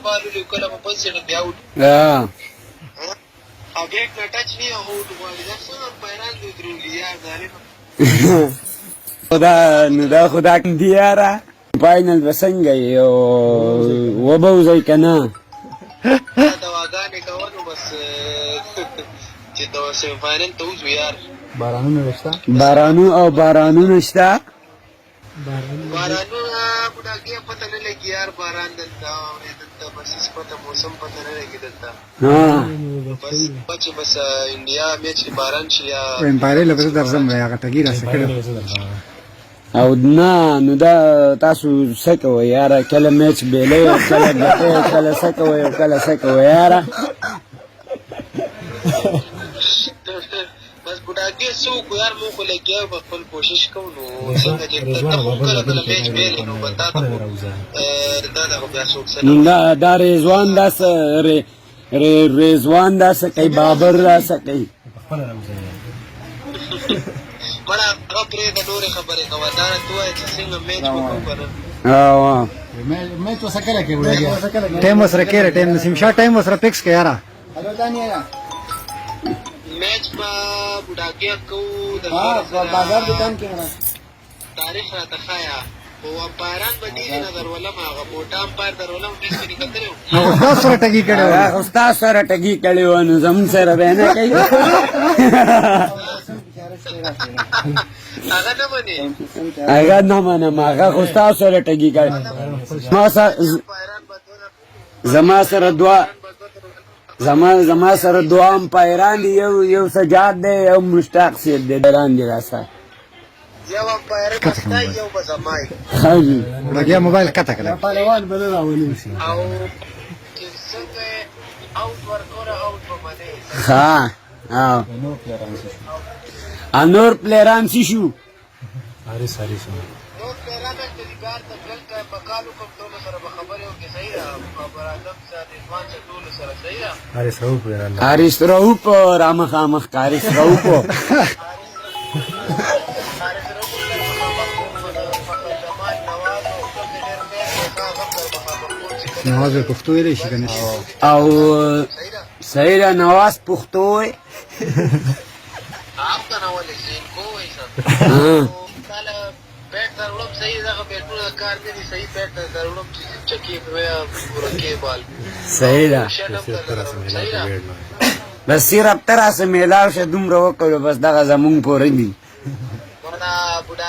بالو کله په پنځه نه بیا وډ او بیک نه ټچ نه هو غواړي دا څنګه پیران دې درولي یا ظالم خدا دیاره فاینل بسنګ یو وبوزي کنه دواګانې کوو بس چې دا سیمی فاینل ته وځو یار بارانونه شته بارانونه بډاګي پته نه لګي یار باران دلته بس پته موسم پته نه لګي دلته بس انډیا میچ باران شي یا امپایر لپاره درځم هغه ټګي را سکړو او نو دا تاسو سکوي یاره کله میچ بیلې کله ګټه کله سکوي او کله سکوي یاره بس بډاګي څوک یار مو خو لګي په خپل کوشش کوو نو څنګه چې ته کله میچ بیلې نو بتا ته دا بیا څوک سره دا رضوان داس کوي بابر داس کوي مړه غپرې د نورې خبرې کوه دا ته وایې چې څنګه میچ وکړو کنه میچ وسکله کې وړاګي ټایم وسره کې ټایم نسیم شاه ټایم وسره فکس کې یاره میچ په بډاګي کوو د بازار دکان کې تاریخ راته ښایه خو امپایران به ډېرې نه درولم هغه موټه امپایر درولم ټیس کې نکتلی وم استاد سره ټګي کړی خو ستا سره ټګي کړی و نو زمونږ سره به نه کوي هغه نه منې هغه نه منم هغه خو ستا سره ټګي کړی زما سره دوه امپایران دي یو سجاد دی یو مشتاق سید دی دران دي راسه یو امپایر بستا یو به زمای وړاګي موبایل کته کړه پهلوان بل راولي او چې څنګه اوټ ورکوره اوټ په باندې ها انور پلیران سی شو نور پلیران د دیګار د بل کا بقالو کوم ټول سره خبرې او کې صحیح را خبر اعظم صاحب ځوان ټول سره صحیح را حارث رؤوف رامخامخ حارث رؤوف نواز پښتو ویلې شي کنه او صحیح را نواز پښتو وي آپ کا ناول ہے کوئی سر کله بیٹ درولم صحیح دغه بیٹونه کار کوي صحیح بیٹ درولم چکی په ورکه بال صحیح ده بس صرف تر اسه میلاو شه دومره وکړو بس دغه زمونږ پورې دي ورنه بوډا